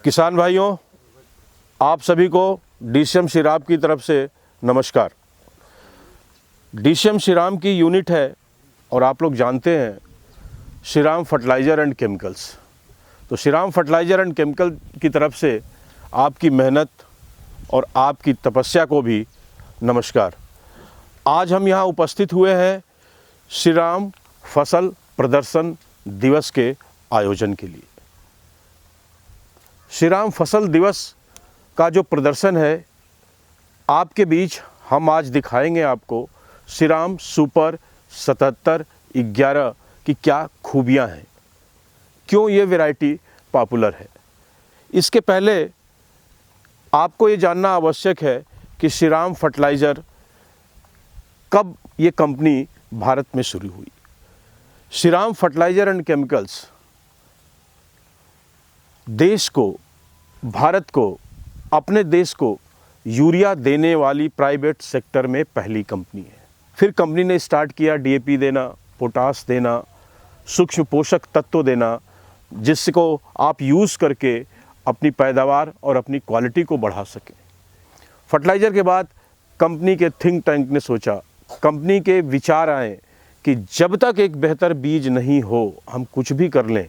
किसान भाइयों, आप सभी को डीसीएम श्रीराम की तरफ से नमस्कार। डीसीएम श्रीराम की यूनिट है और आप लोग जानते हैं श्रीराम फर्टिलाइज़र एंड केमिकल्स। तो श्रीराम फर्टिलाइज़र एंड केमिकल की तरफ से आपकी मेहनत और आपकी तपस्या को भी नमस्कार। आज हम यहाँ उपस्थित हुए हैं श्रीराम फसल प्रदर्शन दिवस के आयोजन के लिए। श्रीराम फसल दिवस का जो प्रदर्शन है आपके बीच हम आज दिखाएंगे आपको श्रीराम सुपर 7711 की क्या खूबियाँ हैं, क्यों ये वैरायटी पॉपुलर है। इसके पहले आपको ये जानना आवश्यक है कि श्रीराम फर्टिलाइज़र कब ये कंपनी भारत में शुरू हुई। श्रीराम फर्टिलाइज़र एंड केमिकल्स देश को, भारत को, अपने देश को यूरिया देने वाली प्राइवेट सेक्टर में पहली कंपनी है। फिर कंपनी ने स्टार्ट किया डीएपी देना, पोटास देना, सूक्ष्म पोषक तत्व देना, जिसको आप यूज़ करके अपनी पैदावार और अपनी क्वालिटी को बढ़ा सकें। फर्टिलाइज़र के बाद कंपनी के थिंक टैंक ने सोचा, कंपनी के विचार आए कि जब तक एक बेहतर बीज नहीं हो हम कुछ भी कर लें,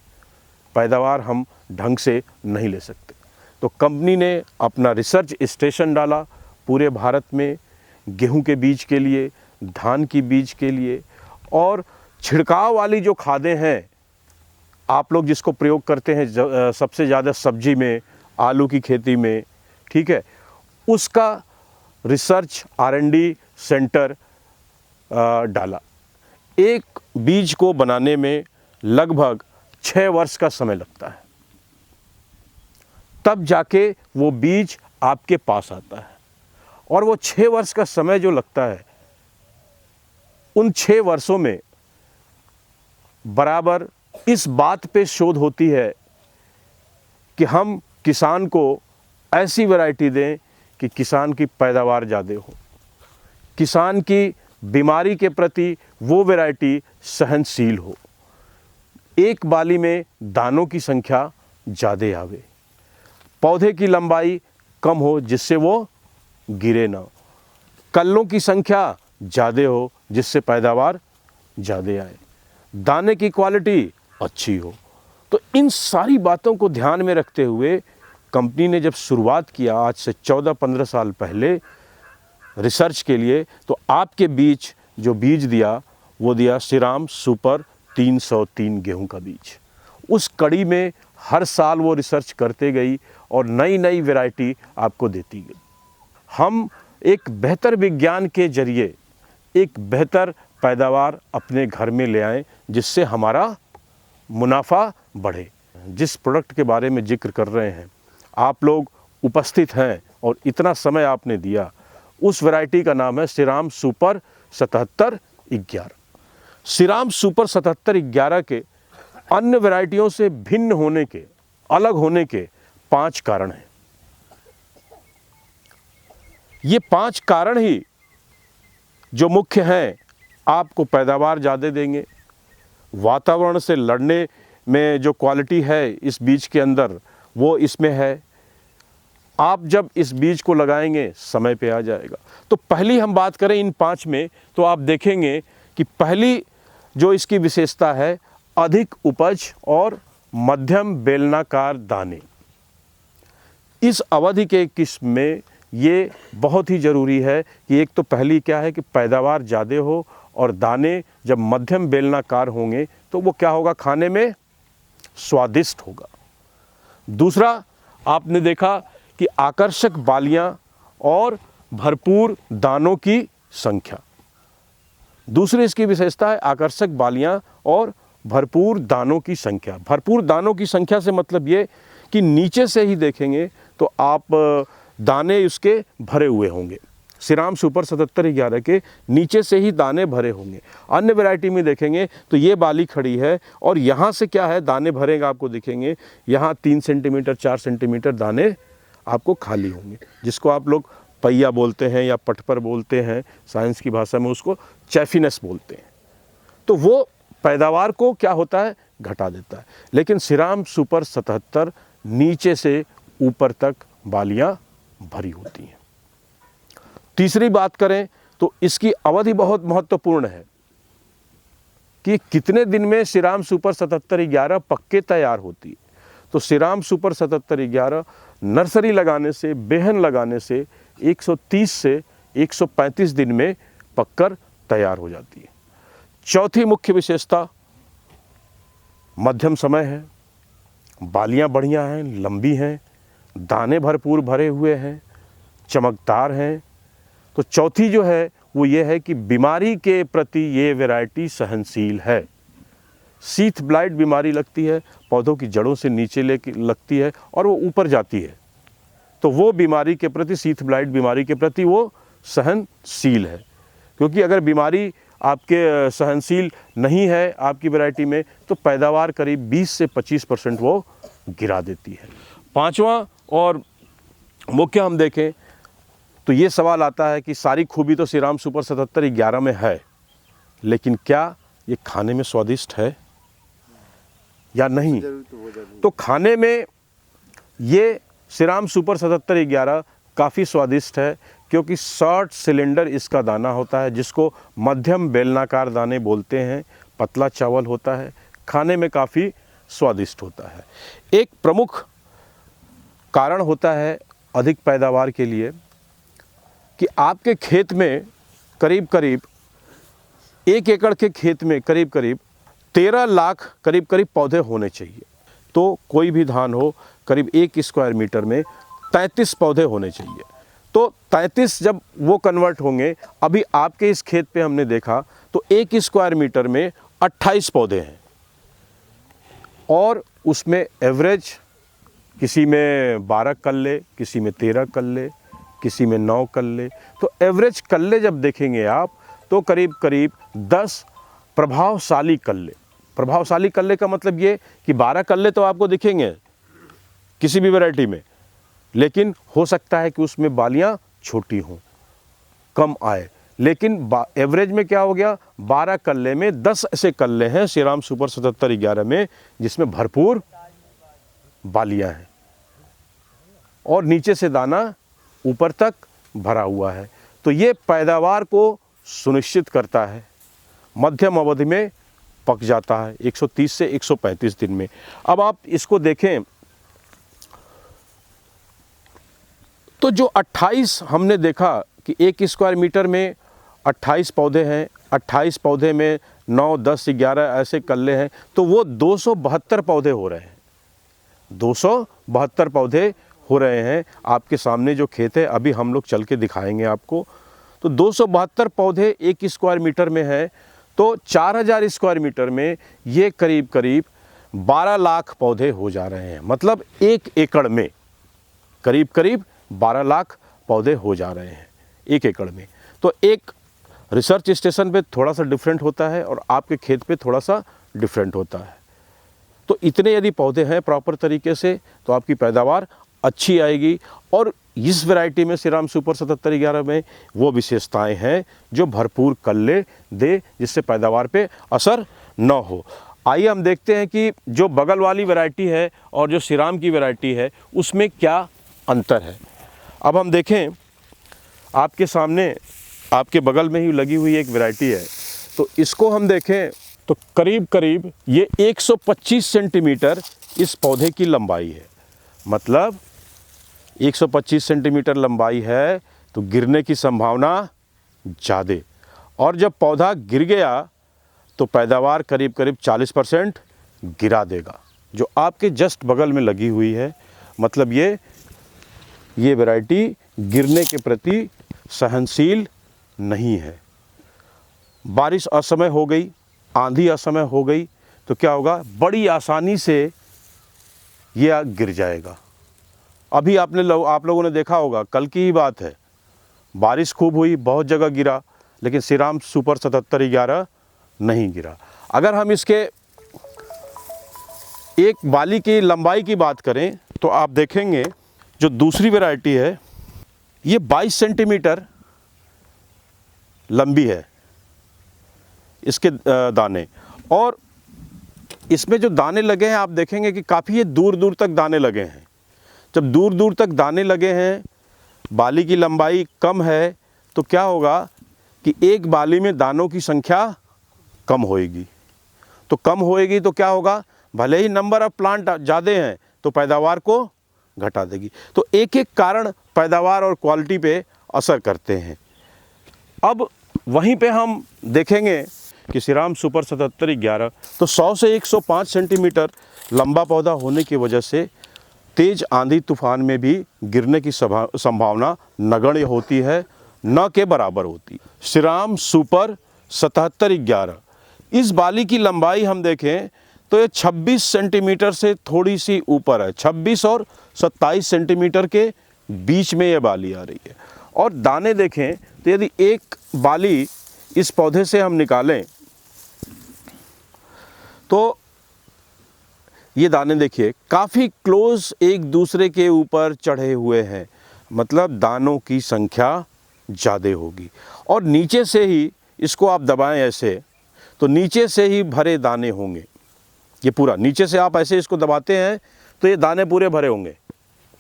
पैदावार हम ढंग से नहीं ले सकते। तो कंपनी ने अपना रिसर्च स्टेशन डाला पूरे भारत में, गेहूं के बीज के लिए, धान की बीज के लिए, और छिड़काव वाली जो खादें हैं आप लोग जिसको प्रयोग करते हैं सबसे ज़्यादा सब्जी में, आलू की खेती में, ठीक है, उसका रिसर्च R&D सेंटर डाला। एक बीज को बनाने में लगभग 6 वर्ष का समय लगता है, तब जाके वो बीज आपके पास आता है। और वो 6 वर्ष का समय जो लगता है, उन 6 वर्षों में बराबर इस बात पे शोध होती है कि हम किसान को ऐसी वैरायटी दें कि किसान की पैदावार ज़्यादा हो, किसान की बीमारी के प्रति वो वैरायटी सहनशील हो, एक बाली में दानों की संख्या ज़्यादा आवे, पौधे की लंबाई कम हो जिससे वो गिरे ना, कल्लों की संख्या ज़्यादा हो जिससे पैदावार ज़्यादा आए, दाने की क्वालिटी अच्छी हो। तो इन सारी बातों को ध्यान में रखते हुए कंपनी ने जब शुरुआत किया आज से 14-15 साल पहले रिसर्च के लिए, तो आपके बीच जो बीज दिया वो दिया श्रीराम सुपर 303 गेहूं का बीज। उस कड़ी में हर साल वो रिसर्च करते गई और नई नई वैरायटी आपको देती गई। हम एक बेहतर विज्ञान के जरिए एक बेहतर पैदावार अपने घर में ले आएं, जिससे हमारा मुनाफा बढ़े। जिस प्रोडक्ट के बारे में जिक्र कर रहे हैं, आप लोग उपस्थित हैं और इतना समय आपने दिया, उस वैरायटी का नाम है श्रीराम सुपर 7711। श्रीराम सुपर 7711 के अन्य वैरायटियों से भिन्न होने के, अलग होने के 5 कारण हैं। ये 5 कारण ही जो मुख्य हैं, आपको पैदावार ज़्यादा देंगे, वातावरण से लड़ने में जो क्वालिटी है इस बीज के अंदर वो इसमें है, आप जब इस बीज को लगाएंगे समय पे आ जाएगा। तो पहली हम बात करें इन 5 में, तो आप देखेंगे कि पहली जो इसकी विशेषता है, अधिक उपज और मध्यम बेलनाकार दाने। इस अवधि के किस्म में ये बहुत ही ज़रूरी है कि एक तो पहली क्या है कि पैदावार ज़्यादा हो, और दाने जब मध्यम बेलनाकार होंगे तो वो क्या होगा, खाने में स्वादिष्ट होगा। दूसरा, आपने देखा कि आकर्षक बालियां और भरपूर दानों की संख्या। दूसरी इसकी विशेषता है आकर्षक बालियां और भरपूर दानों की संख्या। भरपूर दानों की संख्या से मतलब ये कि नीचे से ही देखेंगे तो आप दाने उसके भरे हुए होंगे। श्रीराम सुपर 7711 के नीचे से ही दाने भरे होंगे। अन्य वैरायटी में देखेंगे तो ये बाली खड़ी है और यहाँ से क्या है, दाने भरेगा आपको दिखेंगे, यहाँ 3 सेंटीमीटर 4 सेंटीमीटर दाने आपको खाली होंगे, जिसको आप लोग पहिया बोलते हैं या पटपर बोलते हैं, साइंस की भाषा में उसको चैफिनेस बोलते हैं। तो वो पैदावार को क्या होता है, घटा देता है। लेकिन श्रीराम सुपर 77 नीचे से ऊपर तक बालियां भरी होती हैं। तीसरी बात करें तो इसकी अवधि बहुत महत्वपूर्ण है कि कितने दिन में श्रीराम सुपर 7711 पक्के तैयार होती है। तो श्रीराम सुपर 7711 नर्सरी लगाने से, बेहन लगाने से 130 से 135 दिन में पककर तैयार हो जाती है। चौथी मुख्य विशेषता मध्यम समय है, बालियां बढ़िया हैं, लंबी हैं, दाने भरपूर भरे हुए हैं, चमकदार हैं। तो चौथी जो है वो ये है कि बीमारी के प्रति ये वैरायटी सहनशील है। शीथ ब्लाइट बीमारी लगती है, पौधों की जड़ों से नीचे लेके लगती है और वो ऊपर जाती है, तो वो बीमारी के प्रति, शीथ ब्लाइट बीमारी के प्रति वो सहनशील है। क्योंकि अगर बीमारी आपके सहनशील नहीं है आपकी वैरायटी में तो पैदावार करीब 20 से 25% वो गिरा देती है। पांचवा और मुख्य हम देखें तो ये सवाल आता है कि सारी खूबी तो श्रीराम सुपर 7711 में है, लेकिन क्या ये खाने में स्वादिष्ट है या नहीं? तो खाने में ये श्रीराम सुपर 7711 काफ़ी स्वादिष्ट है, क्योंकि शॉर्ट सिलेंडर इसका दाना होता है, जिसको मध्यम बेलनाकार दाने बोलते हैं। पतला चावल होता है, खाने में काफ़ी स्वादिष्ट होता है। एक प्रमुख कारण होता है अधिक पैदावार के लिए कि आपके खेत में करीब करीब 1 एकड़ के खेत में करीब करीब 13 लाख करीब पौधे होने चाहिए। तो कोई भी धान हो, करीब 1 स्क्वायर मीटर में 33 पौधे होने चाहिए। तो 33 जब वो कन्वर्ट होंगे, अभी आपके इस खेत पे हमने देखा तो 1 स्क्वायर मीटर में 28 पौधे हैं, और उसमें एवरेज किसी में 12 कल्ले, किसी में 13 कल्ले, किसी में 9 कल्ले। तो एवरेज कल्ले जब देखेंगे आप तो करीब करीब 10 प्रभावशाली कल्ले। प्रभावशाली कल्ले का मतलब ये कि 12 कल्ले तो आपको दिखेंगे किसी भी वैरायटी में, लेकिन हो सकता है कि उसमें बालियां छोटी हों, कम आए। लेकिन एवरेज में क्या हो गया, 12 कल्ले में 10 ऐसे कल्ले हैं श्रीराम सुपर 7711 में जिसमें भरपूर बालियां हैं और नीचे से दाना ऊपर तक भरा हुआ है। तो ये पैदावार को सुनिश्चित करता है, मध्यम अवधि में पक जाता है 130 से 135 दिन में। अब आप इसको देखें तो जो 28 हमने देखा कि 1 स्क्वायर मीटर में 28 पौधे हैं, 28 पौधे में 9, 10, 11 ऐसे कल्ले हैं, तो वो 272 पौधे हो रहे हैं। 272 पौधे हो रहे हैं। आपके सामने जो खेत है अभी हम लोग चल के दिखाएंगे आपको। तो 272 पौधे 1 स्क्वायर मीटर में है, तो 4000 स्क्वायर मीटर में ये करीब करीब 12 लाख पौधे हो जा रहे हैं। मतलब 1 एकड़ में करीब करीब 12 लाख पौधे हो जा रहे हैं 1 एकड़ में। तो एक रिसर्च स्टेशन पे थोड़ा सा डिफरेंट होता है और आपके खेत पे थोड़ा सा डिफरेंट होता है। तो इतने यदि पौधे हैं प्रॉपर तरीके से तो आपकी पैदावार अच्छी आएगी। और इस वैरायटी में श्रीराम सुपर 7711 में वो विशेषताएं हैं जो भरपूर कल्ले दे, जिससे पैदावार पे असर न हो। आइए हम देखते हैं कि जो बगल वाली वैरायटी है और जो श्रीराम की वैरायटी है उसमें क्या अंतर है। अब हम देखें, आपके सामने आपके बगल में ही लगी हुई एक वैरायटी है, तो इसको हम देखें तो करीब करीब ये 125 सेंटीमीटर इस पौधे की लंबाई है। मतलब 125 सेंटीमीटर लंबाई है तो गिरने की संभावना ज़्यादा, और जब पौधा गिर गया तो पैदावार करीब करीब 40% गिरा देगा, जो आपके जस्ट बगल में लगी हुई है। मतलब ये वैरायटी गिरने के प्रति सहनशील नहीं है। बारिश असमय हो गई, आंधी असमय हो गई तो क्या होगा, बड़ी आसानी से ये गिर जाएगा। अभी आप लोगों ने देखा होगा, कल की ही बात है, बारिश खूब हुई, बहुत जगह गिरा, लेकिन श्रीराम सुपर 7711 नहीं गिरा। अगर हम इसके एक बाली की लंबाई की बात करें तो आप देखेंगे जो दूसरी वैरायटी है ये 22 सेंटीमीटर लंबी है इसके दाने, और इसमें जो दाने लगे हैं आप देखेंगे कि काफ़ी ये दूर दूर तक दाने लगे हैं। जब दूर दूर तक दाने लगे हैं, बाली की लंबाई कम है, तो क्या होगा कि एक बाली में दानों की संख्या कम होएगी। तो कम होएगी तो क्या होगा, भले ही नंबर ऑफ प्लांट ज़्यादा हैं तो पैदावार को घटा देगी। तो एक एक कारण पैदावार और क्वालिटी पे असर करते हैं। अब वहीं पे हम देखेंगे कि श्रीराम सुपर 7711 तो 100 से 105 सेंटीमीटर लंबा पौधा होने की वजह से तेज आंधी तूफान में भी गिरने की संभावना नगण्य होती है, न के बराबर होती। श्रीराम सुपर 7711 इस बाली की लंबाई हम देखें तो ये 26 सेंटीमीटर से थोड़ी सी ऊपर है, 26 और 27 सेंटीमीटर के बीच में ये बाली आ रही है। और दाने देखें तो यदि एक बाली इस पौधे से हम निकालें तो ये दाने देखिए काफ़ी क्लोज एक दूसरे के ऊपर चढ़े हुए हैं, मतलब दानों की संख्या ज़्यादा होगी। और नीचे से ही इसको आप दबाएं ऐसे तो नीचे से ही भरे दाने होंगे। ये पूरा नीचे से आप ऐसे इसको दबाते हैं तो ये दाने पूरे भरे होंगे।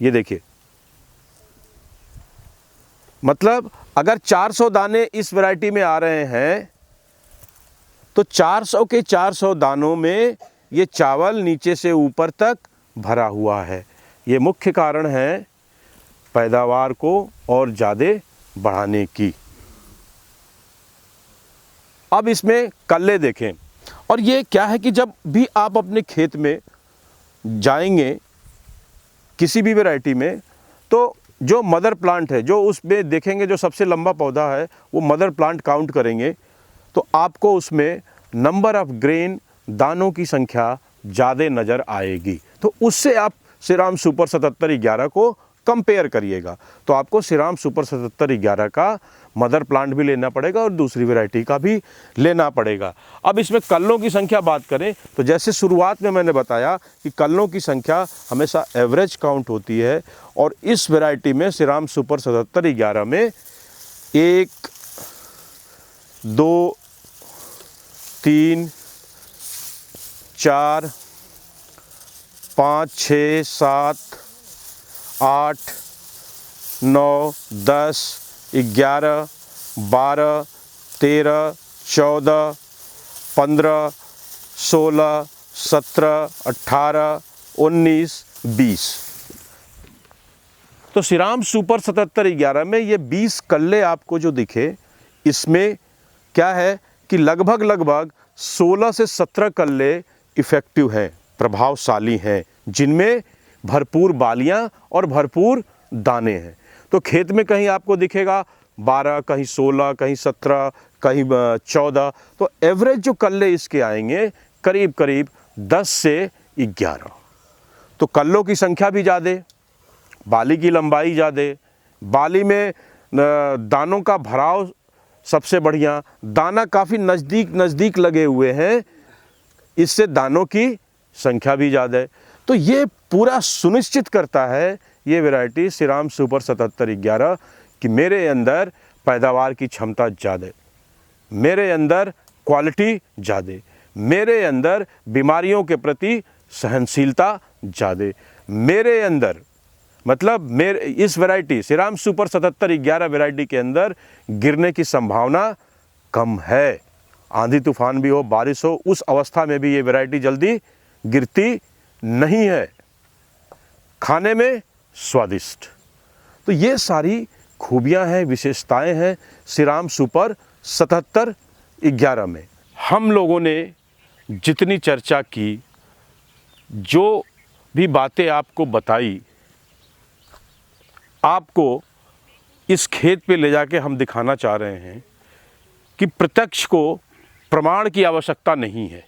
ये देखिए, मतलब अगर 400 दाने इस वैरायटी में आ रहे हैं तो 400 के 400 दानों में ये चावल नीचे से ऊपर तक भरा हुआ है। ये मुख्य कारण है पैदावार को और ज़्यादा बढ़ाने की। अब इसमें कल्ले देखें, और ये क्या है कि जब भी आप अपने खेत में जाएंगे किसी भी वैरायटी में, तो जो मदर प्लांट है, जो उसमें देखेंगे जो सबसे लंबा पौधा है वो मदर प्लांट काउंट करेंगे तो आपको उसमें नंबर ऑफ ग्रेन, दानों की संख्या ज़्यादा नज़र आएगी। तो उससे आप श्रीराम सुपर 7711 को कंपेयर करिएगा। तो आपको श्रीराम सुपर 7711 का मदर प्लांट भी लेना पड़ेगा और दूसरी वैरायटी का भी लेना पड़ेगा। अब इसमें कल्लों की संख्या बात करें तो जैसे शुरुआत में मैंने बताया कि कल्लों की संख्या हमेशा एवरेज काउंट होती है, और इस वैरायटी में श्रीराम सुपर 7711 में 1 2 3 4 5 6 7 8 9 10 11 12 13 14 15 16 17 18 19 20। तो श्रीराम सुपर 7711 में ये 20 कल्ले आपको जो दिखे, इसमें क्या है कि लगभग 16 से 17 कल्ले इफ़ेक्टिव हैं, प्रभावशाली हैं, जिनमें भरपूर बालियां और भरपूर दाने हैं। तो खेत में कहीं आपको दिखेगा 12, कहीं 16, कहीं 17, कहीं 14। तो एवरेज जो कल्ले इसके आएंगे करीब 10 से 11। तो कल्लों की संख्या भी ज़्यादा, बाली की लंबाई ज़्यादा, बाली में दानों का भराव सबसे बढ़िया, दाना काफ़ी नज़दीक लगे हुए हैं, इससे दानों की संख्या भी ज़्यादा है। तो ये पूरा सुनिश्चित करता है ये वैरायटी श्रीराम सुपर 7711 कि मेरे अंदर पैदावार की क्षमता ज़्यादा, मेरे अंदर क्वालिटी ज़्यादा, मेरे अंदर बीमारियों के प्रति सहनशीलता ज़्यादा, मेरे अंदर मतलब मेरे इस वैरायटी श्रीराम सुपर 7711 वैरायटी के अंदर गिरने की संभावना कम है। आंधी तूफान भी हो, बारिश हो, उस अवस्था में भी ये वैरायटी जल्दी गिरती नहीं है, खाने में स्वादिष्ट। तो ये सारी खूबियां हैं, विशेषताएं हैं श्रीराम सुपर 7711 में। हम लोगों ने जितनी चर्चा की, जो भी बातें आपको बताई, आपको इस खेत पे ले जाके हम दिखाना चाह रहे हैं कि प्रत्यक्ष को प्रमाण की आवश्यकता नहीं है,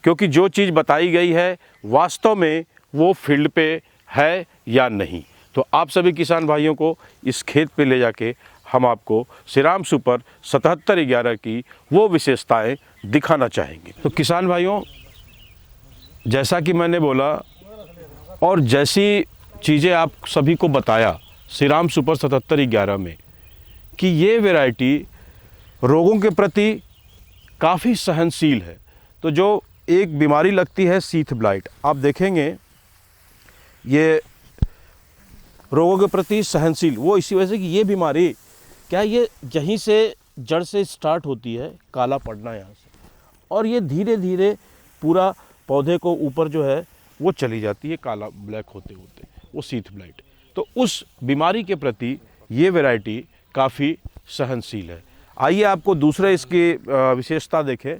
क्योंकि जो चीज़ बताई गई है वास्तव में वो फील्ड पे है या नहीं। तो आप सभी किसान भाइयों को इस खेत पे ले जाके हम आपको श्रीराम सुपर 7711 की वो विशेषताएं दिखाना चाहेंगे। तो किसान भाइयों, जैसा कि मैंने बोला और जैसी चीज़ें आप सभी को बताया श्रीराम सुपर 7711 में कि ये वैरायटी रोगों के प्रति काफ़ी सहनशील है। तो जो एक बीमारी लगती है सीथ ब्लाइट, आप देखेंगे ये रोगों के प्रति सहनशील, वो इसी वजह से कि ये बीमारी क्या ये यहीं से जड़ से स्टार्ट होती है, काला पड़ना यहाँ से, और ये धीरे धीरे पूरा पौधे को ऊपर जो है वो चली जाती है काला ब्लैक होते होते, वो शीथ ब्लाइट। तो उस बीमारी के प्रति ये वैरायटी काफ़ी सहनशील है। आइए आपको दूसरे इसकी विशेषता देखें।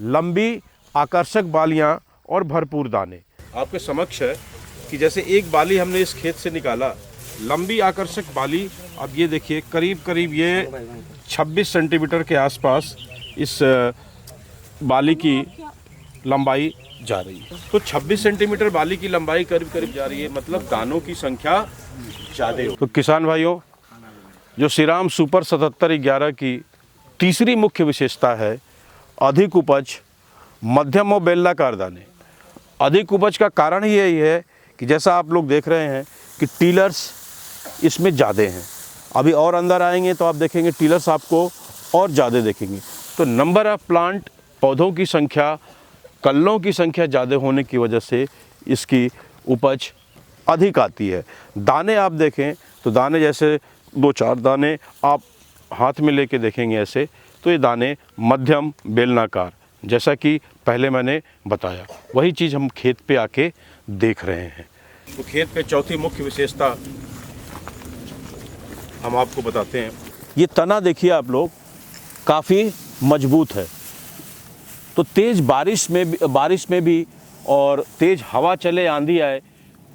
लंबी आकर्षक बालियाँ और भरपूर दाने आपके समक्ष है कि जैसे एक बाली हमने इस खेत से निकाला, लंबी आकर्षक बाली, अब ये देखिए करीब करीब ये 26 सेंटीमीटर के आसपास इस बाली की लंबाई जा रही है। तो 26 सेंटीमीटर बाली की लंबाई करीब करीब जा रही है, मतलब दानों की संख्या ज़्यादा हो। तो किसान भाइयों, जो श्रीराम सुपर 7711 की तीसरी मुख्य विशेषता है अधिक उपज, मध्यम और बेलनाकार दाने। अधिक उपज का कारण ही यही है कि जैसा आप लोग देख रहे हैं कि टीलर्स इसमें ज़्यादा हैं। अभी और अंदर आएंगे तो आप देखेंगे टीलर्स आपको और ज़्यादा देखेंगे। तो नंबर ऑफ प्लांट, पौधों की संख्या, कल्लों की संख्या ज़्यादा होने की वजह से इसकी उपज अधिक आती है। दाने आप देखें तो दाने जैसे 2-4 दाने आप हाथ में लेके देखेंगे ऐसे, तो ये दाने मध्यम बेलनाकार, जैसा कि पहले मैंने बताया, वही चीज़ हम खेत पे आके देख रहे हैं। तो खेत पे चौथी मुख्य विशेषता हम आपको बताते हैं। ये तना देखिए आप लोग, काफ़ी मजबूत है। तो तेज़ बारिश में भी और तेज़ हवा चले, आंधी आए,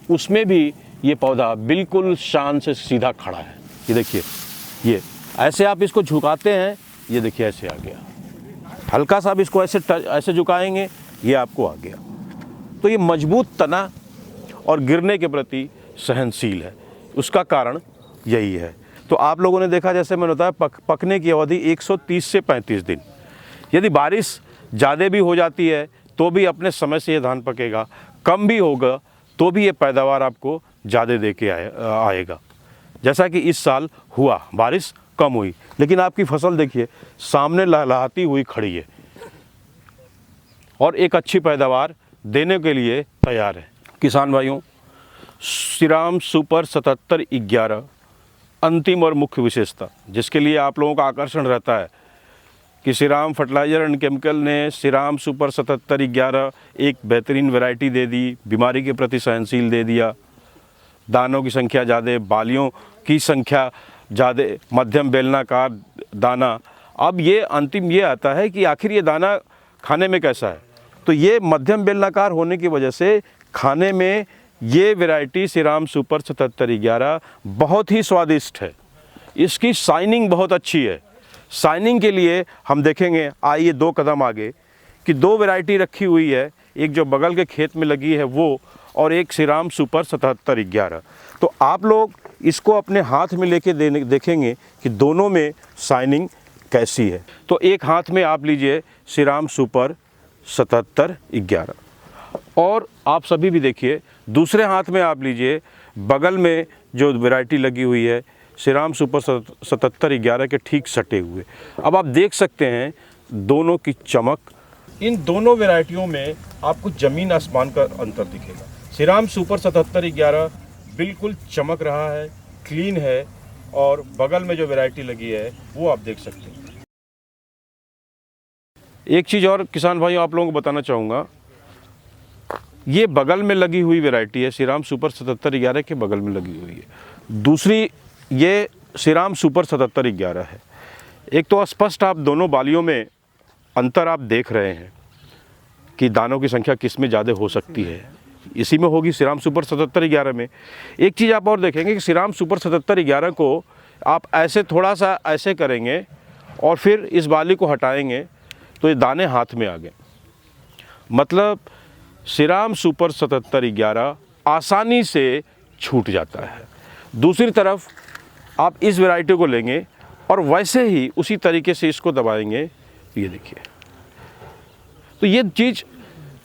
उसमें भी ये पौधा बिल्कुल शान से सीधा खड़ा है। ये देखिए, ये ऐसे आप इसको झुकाते हैं, ये देखिए ऐसे आ गया। हल्का सा आप इसको ऐसे झुकाएंगे, ये आपको आ गया। तो ये मजबूत तना और गिरने के प्रति सहनशील है, उसका कारण यही है। तो आप लोगों ने देखा, जैसे मैंने बताया, पकने की अवधि 130 से 35 दिन। यदि बारिश ज़्यादा भी हो जाती है तो भी अपने समय से ये धान पकेगा, कम भी होगा तो भी ये पैदावार आपको ज़्यादा दे के आएगा। जैसा कि इस साल हुआ, बारिश कम हुई लेकिन आपकी फसल देखिए सामने लहलहाती हुई खड़ी है और एक अच्छी पैदावार देने के लिए तैयार है। किसान भाइयों, श्रीराम सुपर 7711 अंतिम और मुख्य विशेषता, जिसके लिए आप लोगों का आकर्षण रहता है कि श्रीराम फर्टिलाइजर एंड केमिकल ने श्रीराम सुपर 7711 एक बेहतरीन वैरायटी दे दी, बीमारी के प्रति सहनशील दे दिया, दानों की संख्या ज़्यादा, बालियों की संख्या ज़्यादा, मध्यम बेलनाकार दाना। अब ये अंतिम ये आता है कि आखिर ये दाना खाने में कैसा है। तो ये मध्यम बेलनाकार होने की वजह से खाने में ये वैरायटी श्रीराम सुपर 7711 बहुत ही स्वादिष्ट है। इसकी शाइनिंग बहुत अच्छी है। शाइनिंग के लिए हम देखेंगे, आइए 2 कदम आगे, कि 2 वैरायटी रखी हुई है, एक जो बगल के खेत में लगी है वो, और एक श्रीराम सुपर 7711। तो आप लोग इसको अपने हाथ में लेके देखेंगे कि दोनों में शाइनिंग कैसी है। तो एक हाथ में आप लीजिए श्रीराम सुपर 7711 और आप सभी भी देखिए, दूसरे हाथ में आप लीजिए बगल में जो वैरायटी लगी हुई है श्रीराम सुपर 7711 के ठीक सटे हुए। अब आप देख सकते हैं दोनों की चमक, इन दोनों वैरायटियों में आपको ज़मीन आसमान का अंतर दिखेगा। श्रीराम सुपर 7711 बिल्कुल चमक रहा है, क्लीन है, और बगल में जो वैरायटी लगी है वो आप देख सकते हैं। एक चीज़ और किसान भाइयों आप लोगों को बताना चाहूँगा, ये बगल में लगी हुई वैरायटी है, श्रीराम सुपर 7711 के बगल में लगी हुई है। दूसरी ये श्रीराम सुपर 7711 है। एक तो स्पष्ट आप दोनों बालियों में अंतर आप देख रहे हैं कि दानों की संख्या किस में ज़्यादा हो सकती है, इसी में होगी श्रीराम सुपर 7711 में। एक चीज़ आप और देखेंगे कि श्रीराम सुपर 7711 को आप ऐसे थोड़ा सा ऐसे करेंगे और फिर इस बाली को हटाएंगे तो ये दाने हाथ में आ गए। मतलब श्रीराम सुपर 7711 आसानी से छूट जाता है। दूसरी तरफ आप इस वैरायटी को लेंगे और वैसे ही उसी तरीके से इसको दबाएंगे, ये देखिए। तो ये चीज़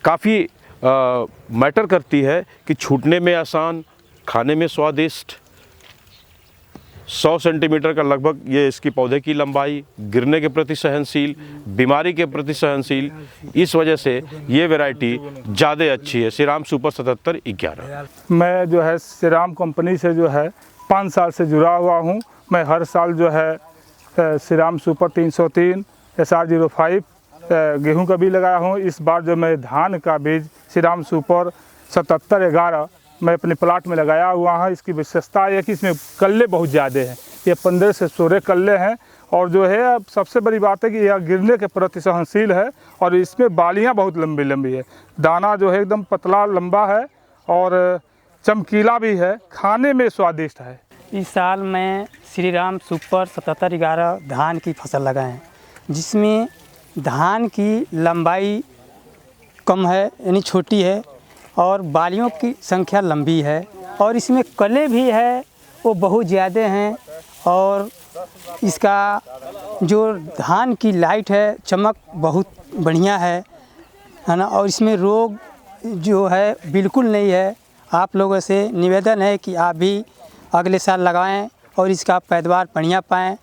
काफ़ी मैटर करती है कि छूटने में आसान, खाने में स्वादिष्ट। 100 सेंटीमीटर का लगभग ये इसकी पौधे की लंबाई, गिरने के प्रति सहनशील, बीमारी के प्रति सहनशील, इस वजह से ये वैरायटी ज़्यादा अच्छी है श्रीराम सुपर 7711। मैं जो है श्रीराम कंपनी से जो है 5 साल से जुड़ा हुआ हूँ। मैं हर साल जो है श्रीराम सुपर 303 SR05 गेहूं का बीज लगाया हूँ। इस बार जो मैं धान का बीज श्रीराम सुपर 7711 मैं अपने प्लाट में लगाया हुआ है। इसकी विशेषता है कि इसमें कल्ले बहुत ज़्यादा हैं, ये 15 से 16 कल्ले हैं। और जो है अब सबसे बड़ी बात है कि यह गिरने के प्रति सहनशील है और इसमें बालियाँ बहुत लंबी लंबी है। दाना जो है एकदम पतला लंबा है और चमकीला भी है, खाने में स्वादिष्ट है। इस साल मैं श्रीराम सुपर 7711 धान की फसल लगाए हैं, जिसमें धान की लंबाई कम है यानी छोटी है और बालियों की संख्या लंबी है और इसमें कले भी है वो बहुत ज़्यादा हैं। और इसका जो धान की लाइट है चमक बहुत बढ़िया है ना। और इसमें रोग जो है बिल्कुल नहीं है। आप लोगों से निवेदन है कि आप भी अगले साल लगाएं और इसका पैदावार बढ़िया पाएँ।